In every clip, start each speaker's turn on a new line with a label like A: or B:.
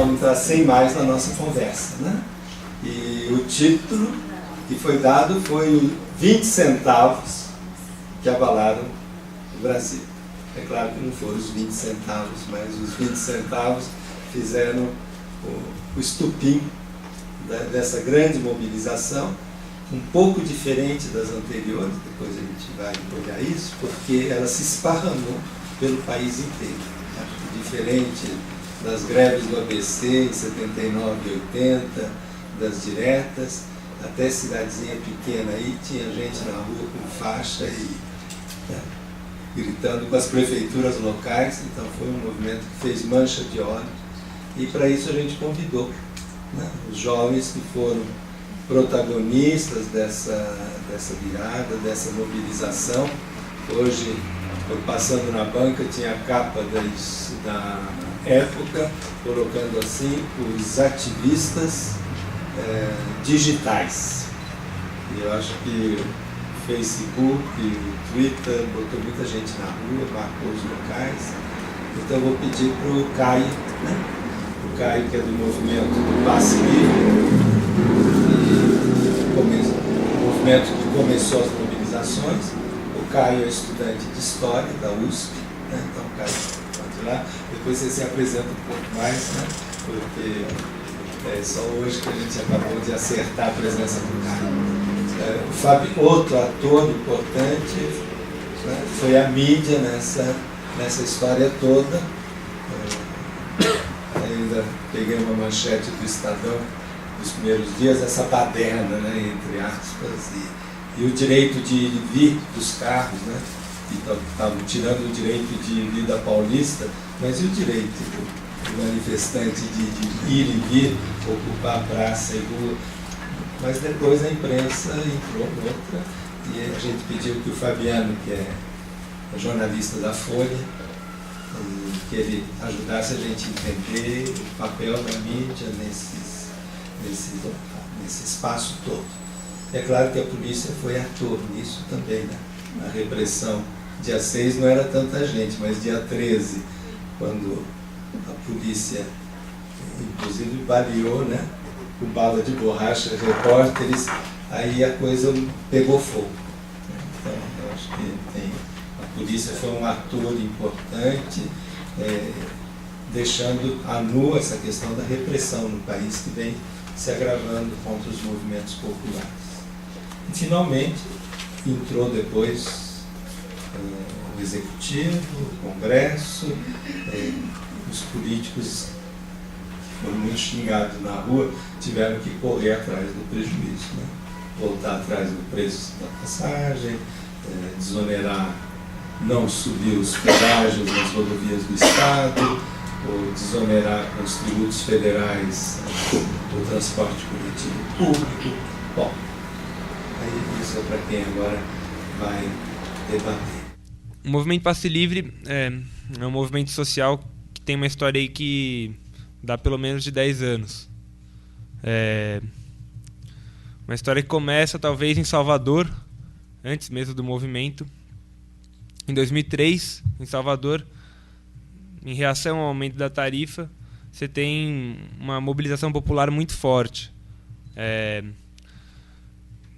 A: vamos entrar sem mais na nossa conversa, né? E o título que foi dado foi os 20 centavos que abalaram o Brasil. É claro que não foram os 20 centavos, mas os 20 centavos fizeram o estupim dessa grande mobilização, um pouco diferente das anteriores, depois a gente vai olhar isso, porque ela se esparramou pelo país inteiro. Acho que diferente das greves do ABC em 79 e 80, das diretas, até cidadezinha pequena aí, tinha gente na rua com faixa e gritando com as prefeituras locais, então foi um movimento que fez mancha de óleo, e para isso a gente convidou, né, os jovens que foram protagonistas dessa virada, dessa mobilização. Hoje, eu passando na banca, tinha a capa da época, colocando assim, os ativistas digitais. E eu acho que o Facebook, o Twitter, botou muita gente na rua, marcou os locais. Então eu vou pedir para o Caio, né? O Caio, que é do movimento do Passe Livre, o movimento que começou as mobilizações. O Caio é estudante de História da USP, né? Então o Caio pode ir lá. Depois você se apresenta um pouco mais, né? Porque é só hoje que a gente acabou de acertar a presença do Caio. O Fábio, outro ator importante, né? Foi a mídia nessa história toda. Ainda peguei uma manchete do Estadão dos primeiros dias, essa baderna, né, entre aspas, e o direito de ir e vir dos carros, né, que estavam tirando o direito de vir da Paulista, mas e o direito do manifestante de ir e vir, ocupar a praça e rua? Mas depois a imprensa entrou noutra, e a gente pediu que o Fabiano, que é jornalista da Folha, que ele ajudasse a gente a entender o papel da mídia nesse espaço todo. É claro que a polícia foi ator nisso também, né? A repressão, dia 6 não era tanta gente, mas dia 13, quando a polícia, inclusive, baleou, né, com bala de borracha repórteres, aí a coisa pegou fogo. Então, eu acho que a polícia foi um ator importante, deixando à nu essa questão da repressão no país, que vem se agravando contra os movimentos populares. E, finalmente, entrou depois o Executivo, o Congresso, os políticos que foram muito xingados na rua, tiveram que correr atrás do prejuízo, né? Voltar atrás do preço da passagem, desonerar, não subir os pedágios nas rodovias do Estado, ou desonerar com os tributos federais do transporte coletivo público. Bom, aí isso é para quem agora vai debater.
B: O movimento Passe Livre é um movimento social que tem uma história aí que dá pelo menos de 10 anos. Uma história que começa talvez em Salvador, antes mesmo do movimento. Em 2003, em Salvador, em reação ao aumento da tarifa, você tem uma mobilização popular muito forte.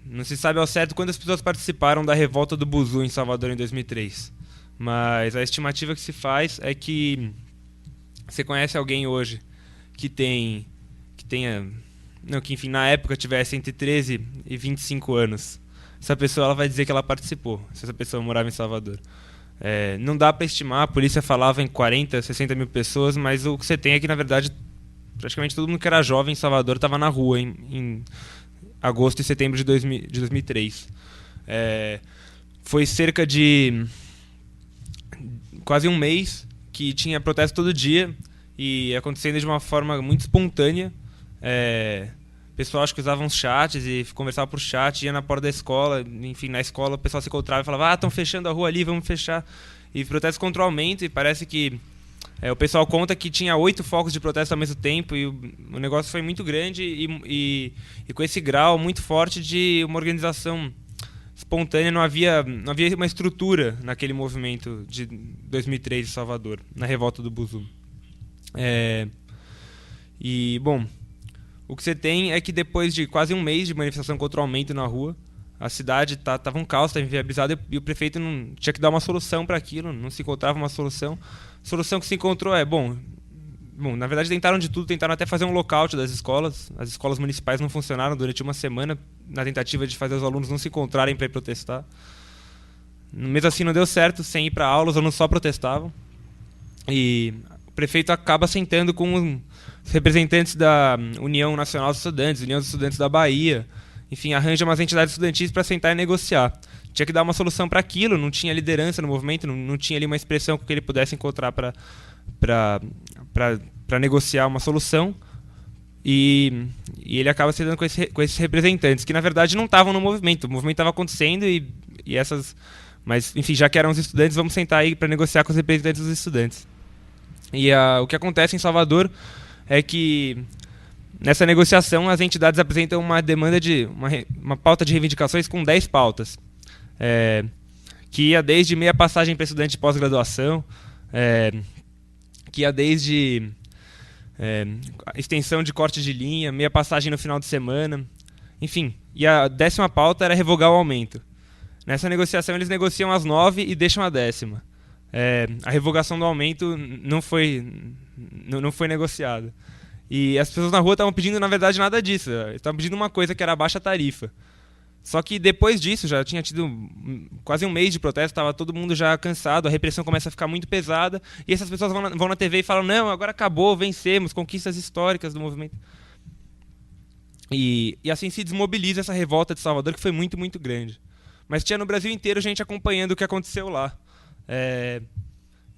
B: Não se sabe ao certo quantas pessoas participaram da revolta do Buzu em Salvador em 2003, mas a estimativa que se faz é que você conhece alguém hoje que enfim, na época tivesse entre 13 e 25 anos. Essa pessoa ela vai dizer que ela participou, se essa pessoa morava em Salvador. Não dá para estimar, a polícia falava em 40, 60 mil pessoas, mas o que você tem é que, na verdade, praticamente todo mundo que era jovem em Salvador estava na rua em agosto e setembro de 2003. Foi cerca de quase um mês que tinha protesto todo dia e acontecendo de uma forma muito espontânea. O pessoal acho que usava uns chats e conversava por chat, ia na porta da escola, enfim, na escola o pessoal se encontrava e falava: estão fechando a rua ali, vamos fechar. E protesto contra o aumento, e parece que o pessoal conta que tinha 8 focos de protesto ao mesmo tempo, e o negócio foi muito grande e com esse grau muito forte de uma organização espontânea. Não havia uma estrutura naquele movimento de 2003 em Salvador, na revolta do Buzu. E, bom, o que você tem é que depois de quase um mês de manifestação contra o aumento na rua, a cidade estava um caos, estava inviabilizada, e o prefeito não tinha que dar uma solução para aquilo, não se encontrava uma solução. A solução que se encontrou é, bom, na verdade tentaram de tudo, tentaram até fazer um lockout das escolas. As escolas municipais não funcionaram durante uma semana na tentativa de fazer os alunos não se encontrarem para ir protestar. Mesmo assim não deu certo, sem ir para aula, os alunos só protestavam. E o prefeito acaba sentando com os representantes da União Nacional dos Estudantes, União dos Estudantes da Bahia, enfim, arranja umas entidades estudantis para sentar e negociar. Tinha que dar uma solução para aquilo, não tinha liderança no movimento, não tinha ali uma expressão que ele pudesse encontrar para negociar uma solução. E ele acaba se dando com esses representantes, que na verdade não estavam no movimento. O movimento estava acontecendo e essas... Mas, enfim, já que eram os estudantes, vamos sentar aí para negociar com os representantes dos estudantes. E o que acontece em Salvador é que nessa negociação as entidades apresentam uma demanda de uma pauta de reivindicações com 10 pautas, que ia desde meia passagem para estudante de pós-graduação, que ia desde extensão de corte de linha, meia passagem no final de semana, enfim. E a 10ª pauta era revogar o aumento. Nessa negociação eles negociam as 9 e deixam a 10ª. A revogação do aumento não foi negociada. E as pessoas na rua estavam pedindo, na verdade, nada disso. Estavam pedindo uma coisa que era a baixa tarifa. Só que depois disso, já tinha tido quase um mês de protesto, estava todo mundo já cansado, a repressão começa a ficar muito pesada, e essas pessoas vão na TV e falam, não, agora acabou, vencemos, conquistas históricas do movimento. E assim se desmobiliza essa revolta de Salvador, que foi muito, muito grande. Mas tinha no Brasil inteiro gente acompanhando o que aconteceu lá.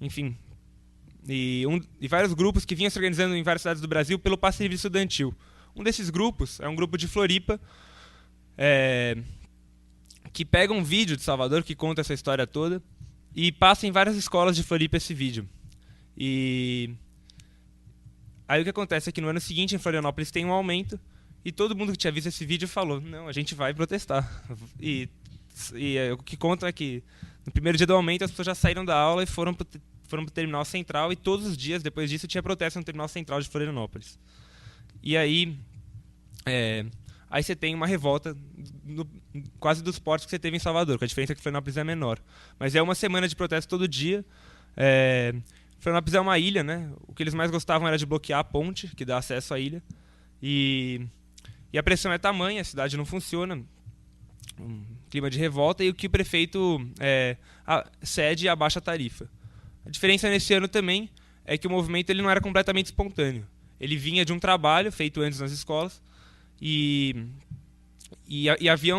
B: Enfim, e vários grupos que vinham se organizando em várias cidades do Brasil pelo passe livre estudantil. Um desses grupos é um grupo de Floripa, que pega um vídeo de Salvador que conta essa história toda e passa em várias escolas de Floripa esse vídeo. E aí o que acontece é que no ano seguinte em Florianópolis tem um aumento e todo mundo que tinha visto esse vídeo falou, não, a gente vai protestar. E o que conta é que no primeiro dia do aumento as pessoas já saíram da aula e foram para o Terminal Central, e todos os dias depois disso tinha protesto no Terminal Central de Florianópolis. E aí você tem uma revolta quase dos portes que você teve em Salvador, com a diferença que Florianópolis é menor. Mas é uma semana de protesto todo dia. Florianópolis é uma ilha, né? O que eles mais gostavam era de bloquear a ponte, que dá acesso à ilha. E a pressão é tamanha, a cidade não funciona. Um clima de revolta, e o que o prefeito cede a baixa tarifa. A diferença nesse ano também é que o movimento ele não era completamente espontâneo. Ele vinha de um trabalho feito antes nas escolas e havia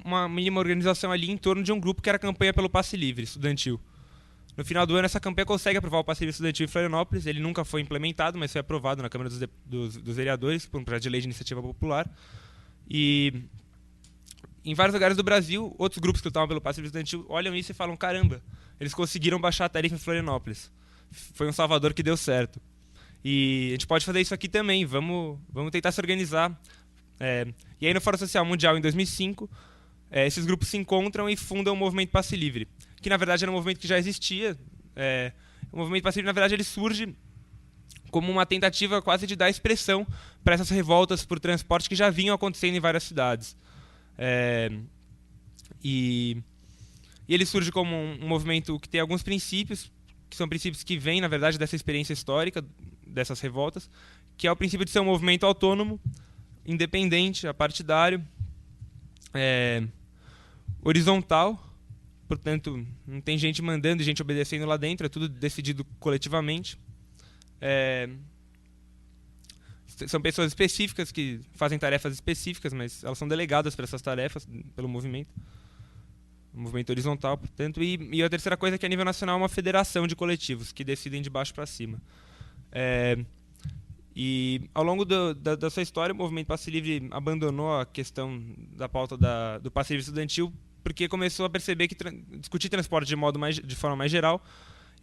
B: uma mínima organização ali em torno de um grupo que era a campanha pelo passe livre estudantil. No final do ano, essa campanha consegue aprovar o passe livre estudantil em Florianópolis. Ele nunca foi implementado, mas foi aprovado na Câmara dos Vereadores por um projeto de lei de iniciativa popular. E em vários lugares do Brasil, outros grupos que lutavam pelo passe livre estudantil olham isso e falam, caramba, eles conseguiram baixar a tarifa em Florianópolis. Foi um Salvador que deu certo. E a gente pode fazer isso aqui também, vamos tentar se organizar. E aí no Fórum Social Mundial, em 2005, esses grupos se encontram e fundam o Movimento Passe Livre, que na verdade era um movimento que já existia. O Movimento Passe Livre, na verdade, ele surge como uma tentativa quase de dar expressão para essas revoltas por transporte que já vinham acontecendo em várias cidades. E ele surge como um movimento que tem alguns princípios, que são princípios que vêm, na verdade, dessa experiência histórica dessas revoltas, que é o princípio de ser um movimento autônomo, independente, apartidário, horizontal, portanto, não tem gente mandando e gente obedecendo lá dentro, é tudo decidido coletivamente. São pessoas específicas que fazem tarefas específicas, mas elas são delegadas para essas tarefas pelo movimento. Um movimento horizontal, portanto. E a terceira coisa é que a nível nacional é uma federação de coletivos que decidem de baixo para cima. E ao longo da sua história, o movimento Passe Livre abandonou a questão da pauta do passe livre estudantil, porque começou a perceber que discutir transporte de forma mais geral,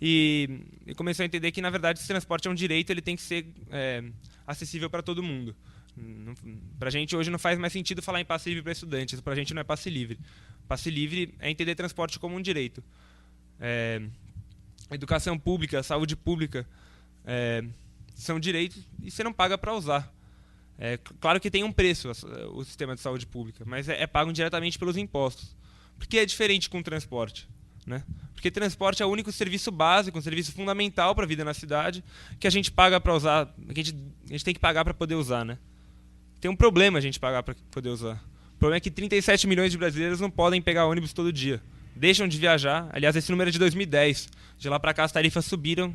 B: e começou a entender que, na verdade, esse transporte é um direito, ele tem que ser acessível para todo mundo. Para a gente hoje não faz mais sentido falar em passe livre para estudantes, para a gente não é passe livre. Passe livre é entender transporte como um direito. Educação pública, saúde pública, são direitos e você não paga para usar. Claro que tem um preço o sistema de saúde pública, mas é pago diretamente pelos impostos. Por que é diferente com o transporte? Né? Porque transporte é o único serviço básico, um serviço fundamental para a vida na cidade, que a gente paga para usar, que a gente tem que pagar para poder usar. Né? Tem um problema a gente pagar para poder usar. O problema é que 37 milhões de brasileiros não podem pegar ônibus todo dia. Deixam de viajar. Aliás, esse número é de 2010. De lá para cá as tarifas subiram.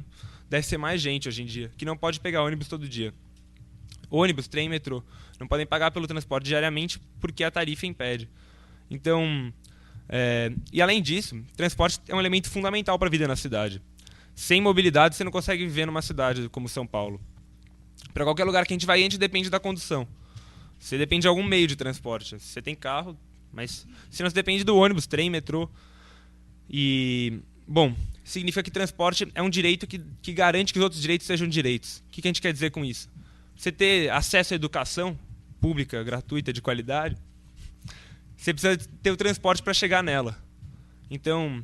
B: Deve ser mais gente hoje em dia, que não pode pegar ônibus todo dia. Ônibus, trem e metrô não podem pagar pelo transporte diariamente porque a tarifa impede. Então, e além disso, transporte é um elemento fundamental para a vida na cidade. Sem mobilidade você não consegue viver numa cidade como São Paulo. Para qualquer lugar que a gente vai, a gente depende da condução. Você depende de algum meio de transporte. Você tem carro, mas se não, você depende do ônibus, trem, metrô. E, bom, significa que transporte é um direito que garante que os outros direitos sejam direitos. O que a gente quer dizer com isso? Você ter acesso à educação pública, gratuita, de qualidade, você precisa ter o transporte para chegar nela. Então,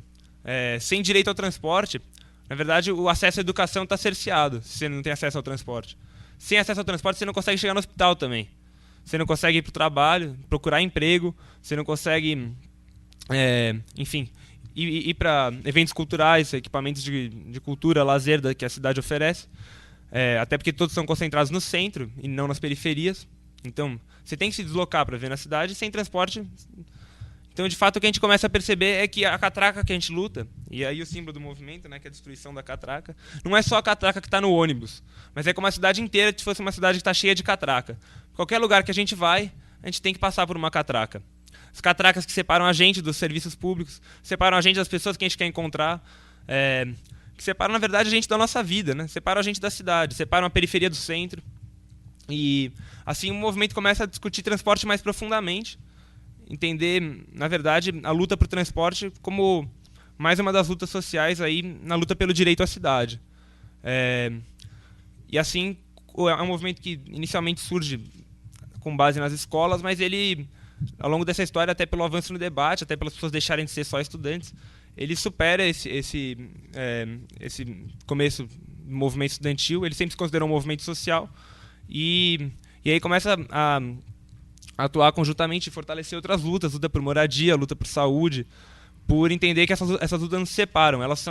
B: sem direito ao transporte, na verdade, o acesso à educação está cerceado, se você não tem acesso ao transporte. Sem acesso ao transporte, você não consegue chegar no hospital também. Você não consegue ir para o trabalho, procurar emprego, você não consegue, enfim, ir para eventos culturais, equipamentos de cultura, lazer que a cidade oferece. Até porque todos são concentrados no centro e não nas periferias. Então, você tem que se deslocar para ver na cidade sem transporte. Então, de fato, o que a gente começa a perceber é que a catraca que a gente luta, e aí o símbolo do movimento, né, que é a destruição da catraca, não é só a catraca que está no ônibus, mas é como a cidade inteira se fosse uma cidade que está cheia de catraca. Qualquer lugar que a gente vai, a gente tem que passar por uma catraca. As catracas que separam a gente dos serviços públicos, separam a gente das pessoas que a gente quer encontrar, que separam, na verdade, a gente da nossa vida, né? Separam a gente da cidade, separam a periferia do centro. E assim o movimento começa a discutir transporte mais profundamente, entender, na verdade, a luta por transporte como mais uma das lutas sociais aí na luta pelo direito à cidade. E assim, é um movimento que inicialmente surge com base nas escolas, mas ele, ao longo dessa história, até pelo avanço no debate, até pelas pessoas deixarem de ser só estudantes, ele supera esse começo do movimento estudantil. Ele sempre se considerou um movimento social e aí começa a atuar conjuntamente e fortalecer outras lutas, luta por moradia, luta por saúde, por entender que essas lutas não se separam, elas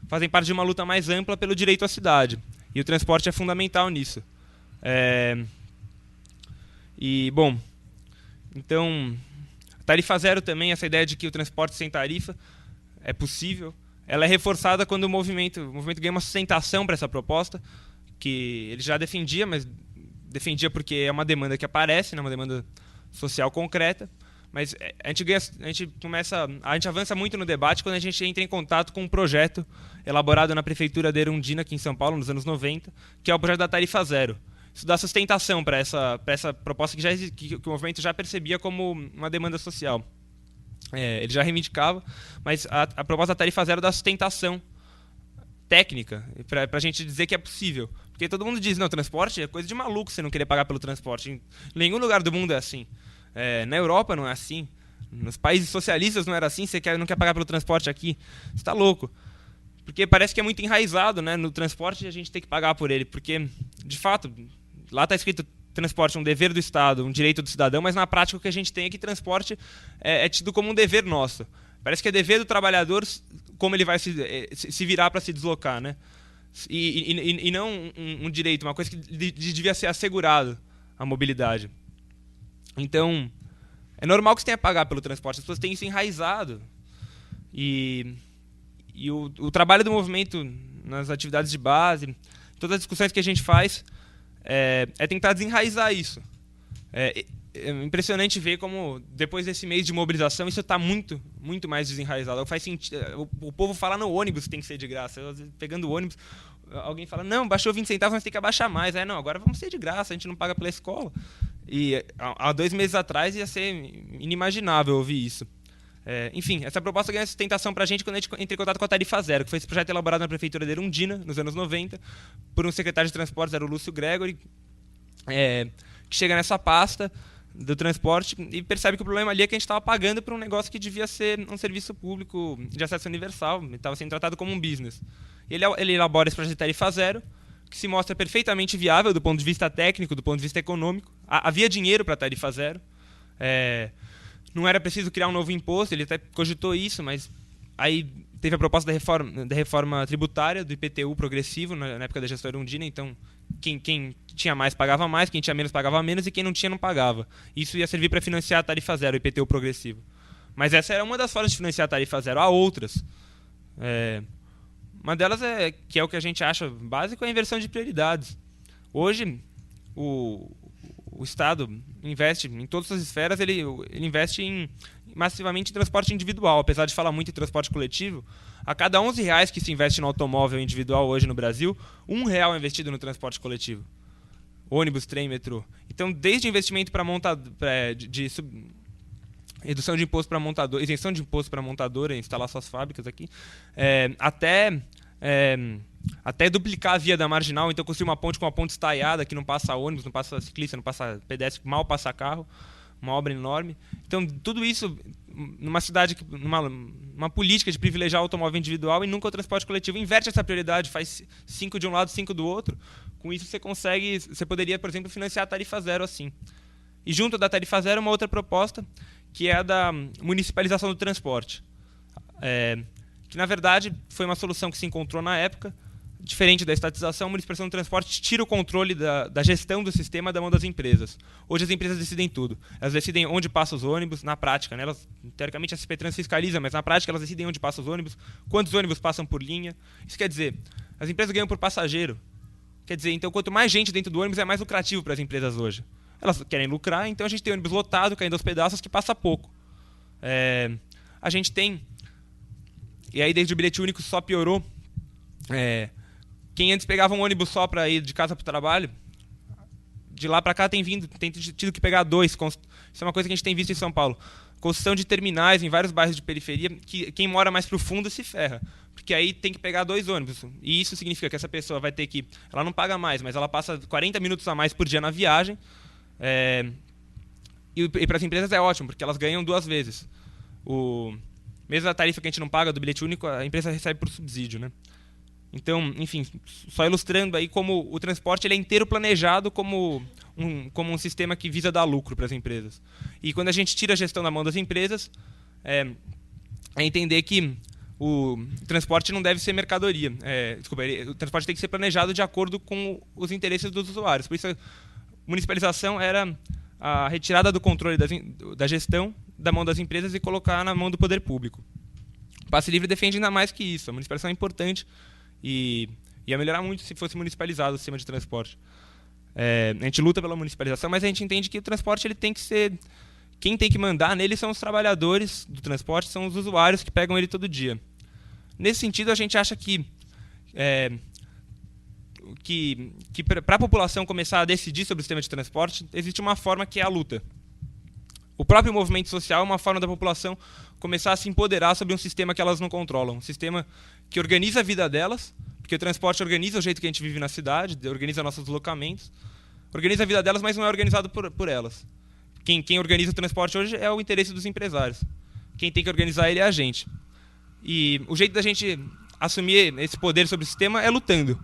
B: fazem parte de uma luta mais ampla pelo direito à cidade. E o transporte é fundamental nisso. E, bom, então, tarifa zero também, essa ideia de que o transporte sem tarifa é possível, ela é reforçada quando o movimento ganha uma sustentação para essa proposta, que ele já defendia, mas defendia porque é uma demanda que aparece, né, uma demanda social concreta, mas a gente avança muito no debate quando a gente entra em contato com um projeto elaborado na prefeitura de Erundina, aqui em São Paulo, nos anos 90, que é o projeto da tarifa zero. Isso dá sustentação para essa proposta que o movimento já percebia como uma demanda social. Ele já reivindicava, mas a proposta da tarifa zero dá sustentação técnica para a gente dizer que é possível. Porque todo mundo diz, não, transporte é coisa de maluco você não querer pagar pelo transporte. Em nenhum lugar do mundo é assim. Na Europa não é assim. Nos países socialistas não era assim, você não quer pagar pelo transporte aqui. Você está louco. Porque parece que é muito enraizado, né, no transporte, a gente tem que pagar por ele. Porque, de fato, lá está escrito transporte é um dever do Estado, um direito do cidadão, mas na prática o que a gente tem é que transporte é tido como um dever nosso. Parece que é dever do trabalhador como ele vai se virar para se deslocar, né? E não um direito, uma coisa que devia ser assegurado, a mobilidade. Então, é normal que você tenha que pagar pelo transporte, as pessoas têm isso enraizado. E o trabalho do movimento nas atividades de base, todas as discussões que a gente faz, é tentar desenraizar isso. É impressionante ver como, depois desse mês de mobilização, isso está muito, muito mais desenraizado. Faz sentido, o povo fala no ônibus que tem que ser de graça. Pegando o ônibus, alguém fala, não, baixou 20 centavos, mas tem que abaixar mais. Não, agora vamos ser de graça, a gente não paga pela escola. E há 2 meses atrás ia ser inimaginável ouvir isso. Enfim, essa proposta ganha sustentação para a gente quando a gente entra em contato com a Tarifa Zero, que foi esse projeto elaborado na prefeitura de Erundina, nos anos 90, por um secretário de transportes, era o Lúcio Gregory, que chega nessa pasta do transporte e percebe que o problema ali é que a gente estava pagando por um negócio que devia ser um serviço público de acesso universal, estava sendo tratado como um business. Ele elabora esse projeto de Tarifa Zero, que se mostra perfeitamente viável do ponto de vista técnico, do ponto de vista econômico. Havia dinheiro para a tarifa zero. Não era preciso criar um novo imposto, ele até cogitou isso, mas aí teve a proposta da reforma tributária, do IPTU progressivo, na época da gestão Erundina, então quem tinha mais pagava mais, quem tinha menos pagava menos e quem não tinha não pagava. Isso ia servir para financiar a tarifa zero, o IPTU progressivo. Mas essa era uma das formas de financiar a tarifa zero. Há outras. Uma delas, que é o que a gente acha básico, é a inversão de prioridades. Hoje, o Estado investe em todas as esferas, ele investe massivamente em transporte individual. Apesar de falar muito em transporte coletivo, a cada R$11 que se investe no automóvel individual hoje no Brasil, R$1 é investido no transporte coletivo. Ônibus, trem, metrô. Então, desde investimento para redução de imposto para montador, isenção de imposto para montadora, instalar suas fábricas aqui, até duplicar a via da marginal, então construir uma ponte com uma ponte estaiada, que não passa ônibus, não passa ciclista, não passa pedestre, mal passa carro, uma obra enorme. Então, tudo isso numa cidade, numa política de privilegiar o automóvel individual e nunca o transporte coletivo, inverte essa prioridade, faz 5 de um lado, 5 do outro. Com isso você poderia, por exemplo, financiar a tarifa zero assim. E junto da tarifa zero, uma outra proposta, que é a da municipalização do transporte. Que, na verdade, foi uma solução que se encontrou na época. Diferente da estatização, a municipalização do transporte tira o controle da gestão do sistema da mão das empresas. Hoje as empresas decidem tudo. Elas decidem onde passam os ônibus, na prática. Né? Teoricamente a CPTrans fiscaliza, mas na prática elas decidem onde passam os ônibus, quantos ônibus passam por linha. Isso quer dizer, as empresas ganham por passageiro. Quer dizer, então quanto mais gente dentro do ônibus é mais lucrativo para as empresas hoje. Elas querem lucrar, então a gente tem ônibus lotado, caindo aos pedaços, que passa pouco. A gente tem... E aí desde o bilhete único só piorou. Quem antes pegava um ônibus só para ir de casa para o trabalho, de lá para cá tem tido que pegar 2. Isso é uma coisa que a gente tem visto em São Paulo. Construção de terminais em vários bairros de periferia, que quem mora mais para o fundo se ferra. Porque aí tem que pegar 2 ônibus. E isso significa que essa pessoa vai ter que... Ela não paga mais, mas ela passa 40 minutos a mais por dia na viagem. E para as empresas é ótimo, porque elas ganham 2 vezes. Mesmo a tarifa que a gente não paga do bilhete único, a empresa recebe por subsídio, né? Então, enfim, só ilustrando aí como o transporte ele é inteiro planejado como um sistema que visa dar lucro para as empresas. E quando a gente tira a gestão da mão das empresas, é entender que o transporte não deve ser mercadoria. O transporte tem que ser planejado de acordo com os interesses dos usuários. Por isso, a municipalização era a retirada do controle da gestão da mão das empresas e colocar na mão do poder público. O Passe Livre defende ainda mais que isso. A municipalização é importante e ia melhorar muito se fosse municipalizado o sistema de transporte. A gente luta pela municipalização, mas a gente entende que o transporte ele tem que ser... Quem tem que mandar nele são os trabalhadores do transporte, são os usuários que pegam ele todo dia. Nesse sentido, a gente acha que para a população começar a decidir sobre o sistema de transporte, existe uma forma que é a luta. O próprio movimento social é uma forma da população começar a se empoderar sobre um sistema que elas não controlam. Um sistema que organiza a vida delas, porque o transporte organiza o jeito que a gente vive na cidade, organiza nossos deslocamentos, organiza a vida delas, mas não é organizado por elas. Quem organiza o transporte hoje é o interesse dos empresários. Quem tem que organizar ele é a gente. E o jeito da gente assumir esse poder sobre o sistema é lutando.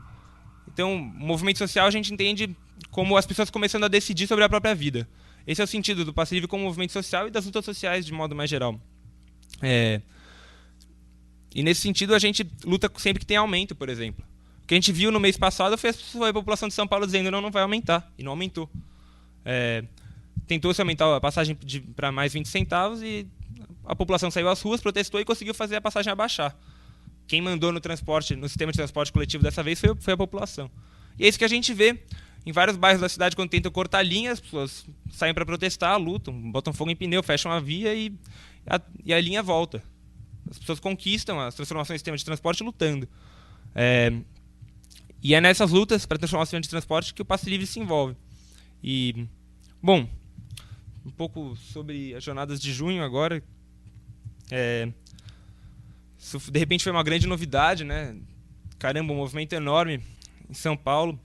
B: Então, o movimento social a gente entende como as pessoas começando a decidir sobre a própria vida. Esse é o sentido do Passe Livre como movimento social e das lutas sociais de modo mais geral. E nesse sentido a gente luta sempre que tem aumento, por exemplo. O que a gente viu no mês passado foi a população de São Paulo dizendo não vai aumentar, e não aumentou. Tentou-se aumentar a passagem para mais 20 centavos e a população saiu às ruas, protestou e conseguiu fazer a passagem abaixar. Quem mandou no sistema de transporte coletivo dessa vez foi a população. E é isso que a gente vê em vários bairros da cidade, quando tentam cortar linhas, as pessoas saem para protestar, lutam, botam fogo em pneu, fecham a via e a linha volta. As pessoas conquistam as transformações do sistema de transporte lutando. E é nessas lutas para transformar o sistema de transporte que o Passe Livre se envolve. E, bom, um pouco sobre as jornadas de junho agora. Isso, de repente, foi uma grande novidade, né? Caramba, um movimento enorme em São Paulo.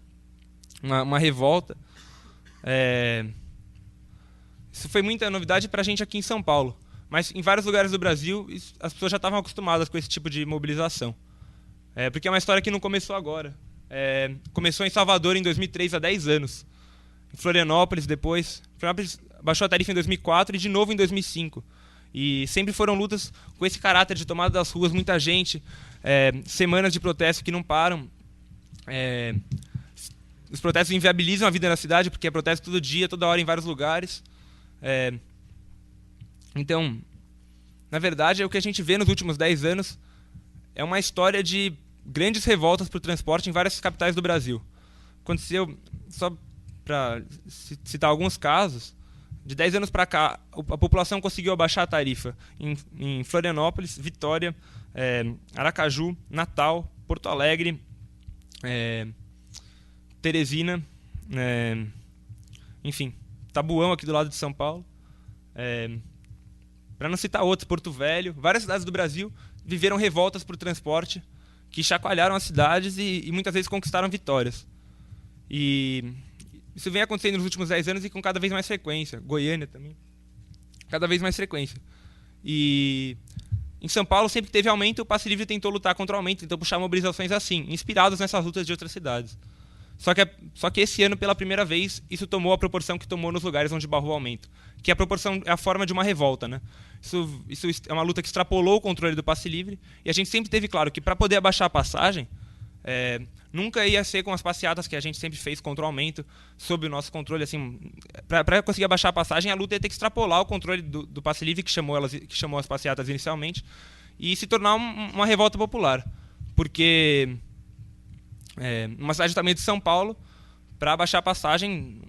B: Uma revolta. Isso foi muita novidade para a gente aqui em São Paulo. Mas em vários lugares do Brasil, as pessoas já estavam acostumadas com esse tipo de mobilização. Porque é uma história que não começou agora. Começou em Salvador em 2003, há 10 anos. Em Florianópolis depois. Florianópolis baixou a tarifa em 2004 e de novo em 2005. E sempre foram lutas com esse caráter de tomada das ruas, muita gente, semanas de protesto que não param. Os protestos inviabilizam a vida na cidade, porque é protesto todo dia, toda hora, em vários lugares. Então, na verdade, o que a gente vê nos últimos 10 anos é uma história de grandes revoltas por transporte em várias capitais do Brasil. Aconteceu, só para citar alguns casos, de 10 anos para cá, a população conseguiu abaixar a tarifa em Florianópolis, Vitória, Aracaju, Natal, Porto Alegre, Teresina, enfim, Tabuão, aqui do lado de São Paulo, para não citar outros, Porto Velho. Várias cidades do Brasil viveram revoltas por transporte que chacoalharam as cidades e muitas vezes conquistaram vitórias. E isso vem acontecendo nos últimos 10 anos e com cada vez mais frequência. Goiânia também, cada vez mais frequência. E em São Paulo, sempre que teve aumento, o Passe Livre tentou lutar contra o aumento, tentou puxar mobilizações assim, inspirados nessas lutas de outras cidades. Só que esse ano, pela primeira vez, isso tomou a proporção que tomou nos lugares onde barrou o aumento. Que a proporção é a forma de uma revolta, né? Isso é uma luta que extrapolou o controle do passe livre. E a gente sempre teve claro que, para poder abaixar a passagem, nunca ia ser com as passeatas que a gente sempre fez contra o aumento, sob o nosso controle. Assim, para conseguir abaixar a passagem, a luta ia ter que extrapolar o controle do passe livre, que chamou as passeatas inicialmente, e se tornar uma revolta popular. Porque numa cidade do tamanho de São Paulo, para abaixar a passagem,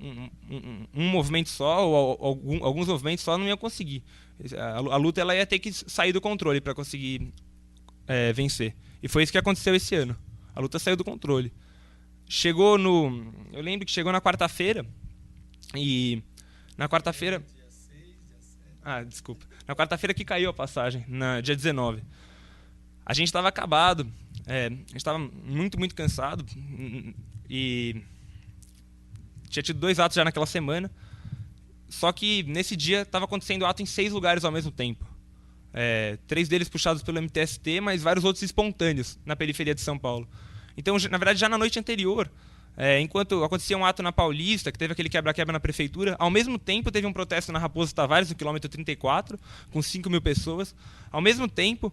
B: um movimento só, ou alguns movimentos só, não ia conseguir. A luta ela ia ter que sair do controle para conseguir vencer. E foi isso que aconteceu esse ano. A luta saiu do controle. Eu lembro que chegou na quarta-feira, e na quarta-feira... desculpa. Na quarta-feira que caiu a passagem, dia 19. A gente estava acabado, a gente estava muito, muito cansado, e tinha tido 2 atos já naquela semana, só que nesse dia estava acontecendo ato em 6 lugares ao mesmo tempo. 3 deles puxados pelo MTST, mas vários outros espontâneos na periferia de São Paulo. Então, na verdade, já na noite anterior, enquanto acontecia um ato na Paulista, que teve aquele quebra-quebra na prefeitura, ao mesmo tempo teve um protesto na Raposo Tavares, no quilômetro 34, com 5.000 pessoas. Ao mesmo tempo,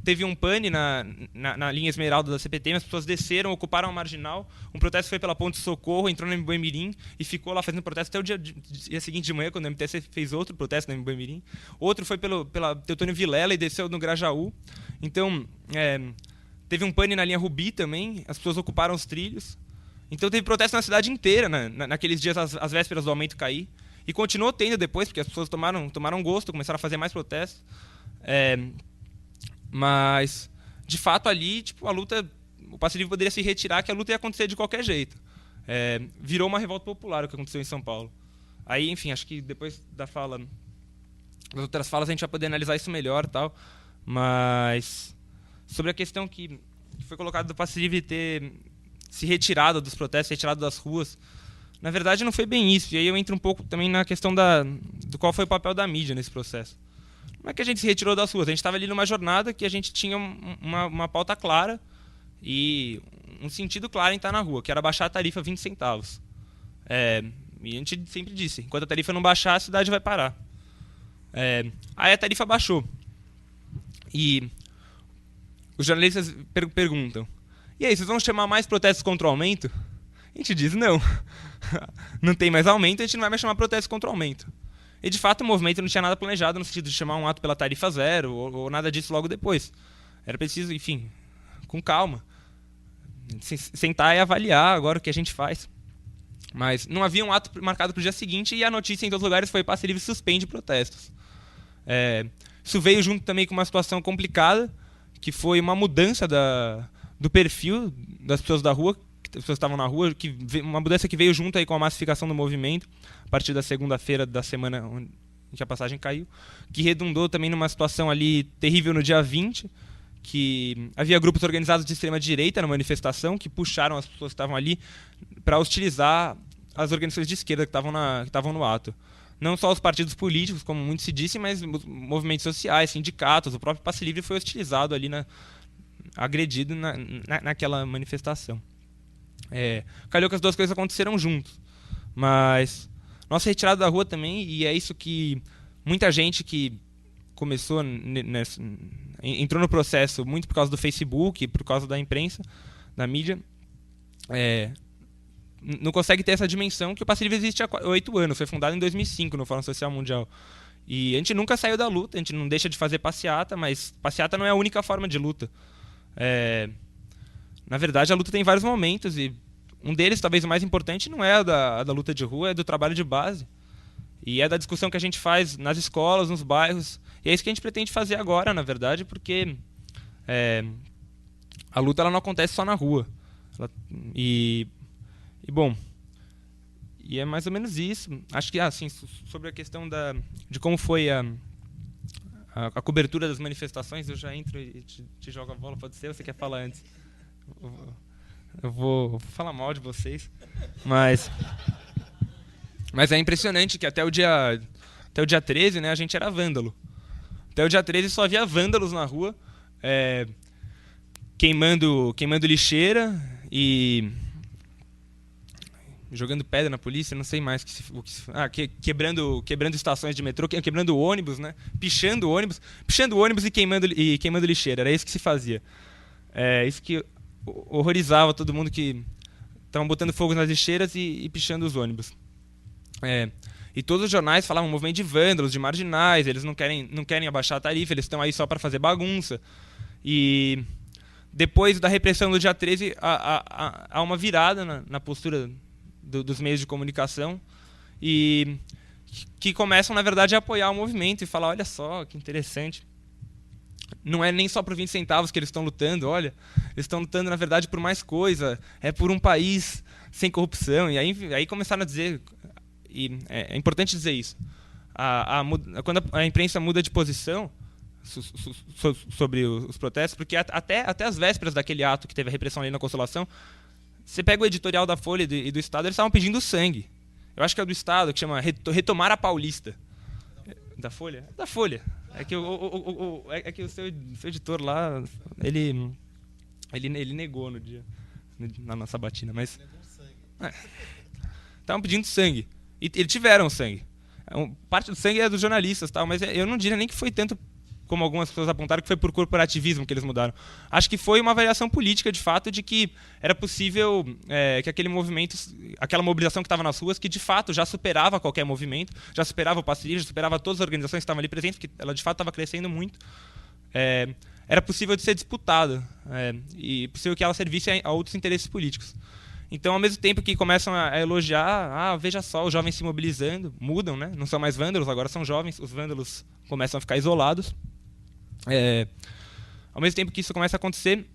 B: teve um pane na linha Esmeralda da CPT, as pessoas desceram, ocuparam a Marginal, um protesto foi pela Ponte Socorro, entrou no Mboimirim e ficou lá fazendo protesto até o dia seguinte de manhã, quando o MTST fez outro protesto no Mboimirim. Outro foi pela Teotônio Vilela e desceu no Grajaú. Então, teve um pane na linha Rubi também, as pessoas ocuparam os trilhos. Então teve protesto na cidade inteira, naqueles dias, às vésperas do aumento cair. E continuou tendo depois, porque as pessoas tomaram gosto, começaram a fazer mais protestos. Mas, de fato, ali, tipo, a luta, o passe livre poderia se retirar, que a luta ia acontecer de qualquer jeito. Virou uma revolta popular o que aconteceu em São Paulo. Aí, enfim, acho que depois das outras falas a gente vai poder analisar isso melhor e tal. Mas, sobre a questão que foi colocada do passe livre ter se retirado dos protestos, retirado das ruas, na verdade não foi bem isso. E aí eu entro um pouco também na questão do qual foi o papel da mídia nesse processo. Não é que a gente se retirou das ruas, a gente estava ali numa jornada que a gente tinha uma pauta clara e um sentido claro em estar na rua, que era baixar a tarifa 20 centavos. E a gente sempre disse, enquanto a tarifa não baixar, a cidade vai parar. Aí a tarifa baixou. E os jornalistas perguntam, e aí, vocês vão chamar mais protestos contra o aumento? A gente diz, não. Não tem mais aumento, a gente não vai mais chamar protestos contra o aumento. E, de fato, o movimento não tinha nada planejado no sentido de chamar um ato pela tarifa zero ou nada disso logo depois. Era preciso, enfim, com calma, sentar e avaliar agora o que a gente faz. Mas não havia um ato marcado para o dia seguinte e a notícia em todos os lugares foi: passe livre suspende protestos. Isso veio junto também com uma situação complicada, que foi uma mudança do perfil das pessoas da rua, as pessoas estavam na rua, uma mudança que veio junto aí com a massificação do movimento, a partir da segunda-feira da semana em que a passagem caiu, que redundou também numa situação ali terrível no dia 20, que havia grupos organizados de extrema-direita na manifestação, que puxaram as pessoas que estavam ali para hostilizar as organizações de esquerda que estavam no ato. Não só os partidos políticos, como muito se disse, mas movimentos sociais, sindicatos, o próprio Passe Livre foi hostilizado ali, agredido naquela manifestação. Calhou que as duas coisas aconteceram juntos. Mas nossa retirada da rua também, e é isso que muita gente que começou, entrou no processo muito por causa do Facebook, por causa da imprensa, da mídia, não consegue ter essa dimensão que o Passe Livre existe há 8 anos, foi fundado em 2005 no Fórum Social Mundial. E a gente nunca saiu da luta, a gente não deixa de fazer passeata, mas passeata não é a única forma de luta. Na verdade, a luta tem vários momentos, e um deles, talvez o mais importante, não é a da luta de rua, é do trabalho de base. E é da discussão que a gente faz nas escolas, nos bairros. E é isso que a gente pretende fazer agora, na verdade, porque a luta ela não acontece só na rua. Bom, e é mais ou menos isso. Acho que, assim, sobre a questão de como foi a cobertura das manifestações, eu já entro e te jogo a bola, pode ser? Ou você quer falar antes? Eu vou falar mal de vocês, mas é impressionante que até o dia 13, né, a gente era vândalo. Até o dia 13 só havia vândalos na rua, queimando lixeira e jogando pedra na polícia, não sei mais quebrando estações de metrô, quebrando ônibus, né, pichando ônibus e queimando lixeira. Era isso que se fazia. Isso que horrorizava todo mundo, que estavam botando fogo nas lixeiras e pichando os ônibus. E todos os jornais falavam movimento de vândalos, de marginais, eles não querem abaixar a tarifa, eles estão aí só para fazer bagunça. E depois da repressão do dia 13, há uma virada na postura dos meios de comunicação, e que começam, na verdade, a apoiar o movimento e falar, olha só, que interessante. Não é nem só por 20 centavos que eles estão lutando, olha, eles estão lutando, na verdade, por mais coisa, é por um país sem corrupção. E aí começaram a dizer, e é importante dizer isso, quando a imprensa muda de posição sobre os protestos, porque até as vésperas daquele ato que teve a repressão ali na Consolação, você pega o editorial da Folha e do Estado, eles estavam pedindo sangue. Eu acho que é do Estado, que chama Retomar a Paulista. Da Folha? Da Folha. É que o seu editor lá, ele negou no dia, na nossa batina, mas estavam pedindo sangue. E eles tiveram sangue. Parte do sangue é dos jornalistas, tal, mas eu não diria nem que foi tanto como algumas pessoas apontaram, que foi por corporativismo que eles mudaram. Acho que foi uma variação política, de fato, de que era possível que aquele movimento, aquela mobilização que estava nas ruas, que de fato já superava qualquer movimento, já superava o Passe Livre, já superava todas as organizações que estavam ali presentes, porque ela de fato estava crescendo muito, era possível de ser disputada, e possível que ela servisse a outros interesses políticos. Então, ao mesmo tempo que começam a elogiar, veja só, os jovens se mobilizando, mudam, né? Não são mais vândalos, agora são jovens, os vândalos começam a ficar isolados. Ao mesmo tempo que isso começa a acontecer,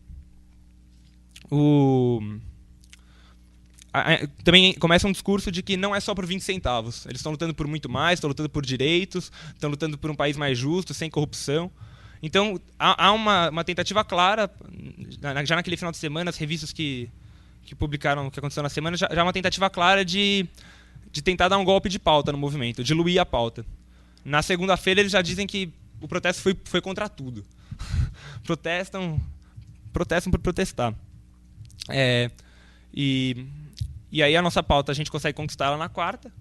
B: também começa um discurso de que não é só por 20 centavos. Eles estão lutando por muito mais, estão lutando por direitos, estão lutando por um país mais justo, sem corrupção. Então, há uma tentativa clara, já naquele final de semana, as revistas que publicaram o que aconteceu na semana, já uma tentativa clara de tentar dar um golpe de pauta no movimento, diluir a pauta. Na segunda-feira, eles já dizem que o protesto foi contra tudo. Protestam por protestar. E aí a nossa pauta a gente consegue conquistar ela na quarta.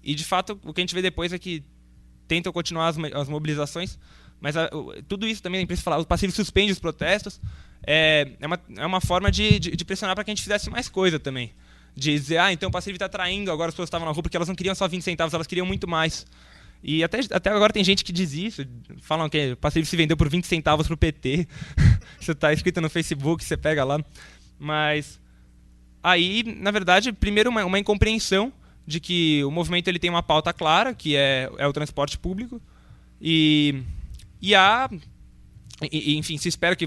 B: E, de fato, o que a gente vê depois é que tentam continuar as mobilizações, mas tudo isso também a imprensa fala, o Passe Livre suspende os protestos. É uma forma de pressionar para que a gente fizesse mais coisa também. De dizer, então o Passe Livre está traindo agora as pessoas que estavam na rua, porque elas não queriam só 20 centavos, elas queriam muito mais. E até agora tem gente que diz isso, falam que o Passe Livre se vendeu por 20 centavos pro PT. Isso está escrito no Facebook, você pega lá. Mas aí, na verdade, primeiro uma incompreensão de que o movimento ele tem uma pauta clara, que é o transporte público. Enfim, se espera que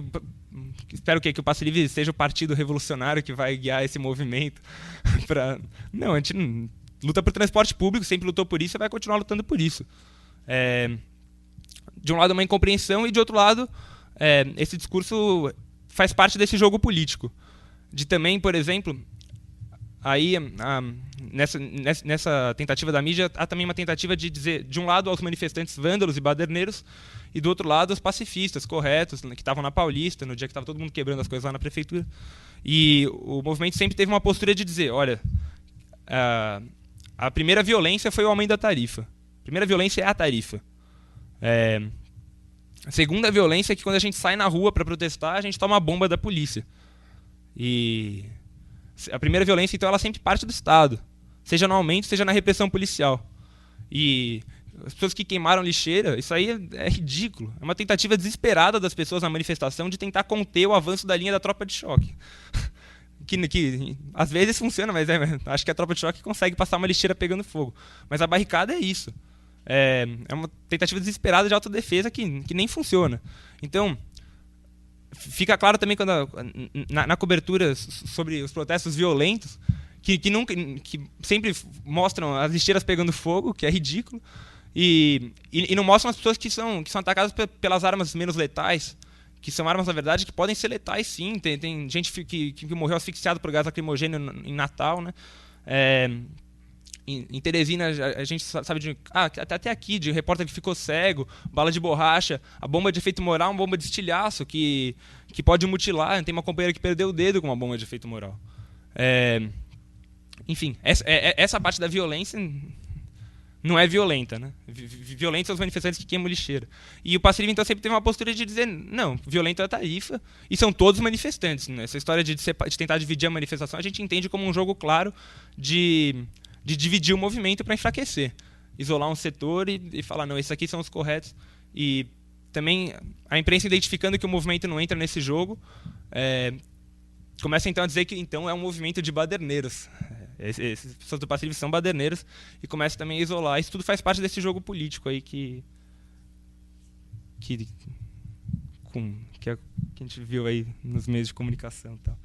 B: o Passe Livre seja o partido revolucionário que vai guiar esse movimento. Não, a gente não luta por transporte público, sempre lutou por isso e vai continuar lutando por isso. De um lado, uma incompreensão, e de outro lado, esse discurso faz parte desse jogo político. De também, por exemplo, aí, nessa tentativa da mídia, há também uma tentativa de dizer, de um lado, aos manifestantes vândalos e baderneiros, e do outro lado, aos pacifistas corretos, que estavam na Paulista, no dia que estava todo mundo quebrando as coisas lá na prefeitura, E o movimento sempre teve uma postura de dizer, olha, a primeira violência foi o aumento da tarifa. A primeira violência é a tarifa. A segunda violência é que quando a gente sai na rua para protestar, a gente toma a bomba da polícia. E a primeira violência, então, ela sempre parte do Estado, seja no aumento, seja na repressão policial. E as pessoas que queimaram lixeira, isso aí é ridículo. É uma tentativa desesperada das pessoas na manifestação de tentar conter o avanço da linha da tropa de choque. Que às vezes funciona, mas acho que a tropa de choque consegue passar uma lixeira pegando fogo. Mas a barricada é isso. É uma tentativa desesperada de autodefesa que nem funciona. Então, fica claro também quando na cobertura sobre os protestos violentos que sempre mostram as lixeiras pegando fogo, que é ridículo, e não mostram as pessoas que são atacadas pelas armas menos letais, que são armas, na verdade, que podem ser letais, sim. Tem gente que morreu asfixiado por gás lacrimogêneo em Natal, né? Em Teresina, a gente sabe até aqui, de repórter que ficou cego, bala de borracha, a bomba de efeito moral, uma bomba de estilhaço que pode mutilar. Tem uma companheira que perdeu o dedo com uma bomba de efeito moral. Enfim, essa parte da violência não é violenta, né? Violentos são os manifestantes que queimam lixeira. E o Passe Livre, então, sempre teve uma postura de dizer, não, violento é a tarifa, e são todos manifestantes, né? Essa história de tentar dividir a manifestação, a gente entende como um jogo claro de dividir o movimento para enfraquecer. Isolar um setor e falar, não, esses aqui são os corretos. E também a imprensa, identificando que o movimento não entra nesse jogo, começa então a dizer que então é um movimento de baderneiros. Essas pessoas do Passe Livre são baderneiros, e começa também a isolar. Isso tudo faz parte desse jogo político aí que a gente viu aí nos meios de comunicação e tal.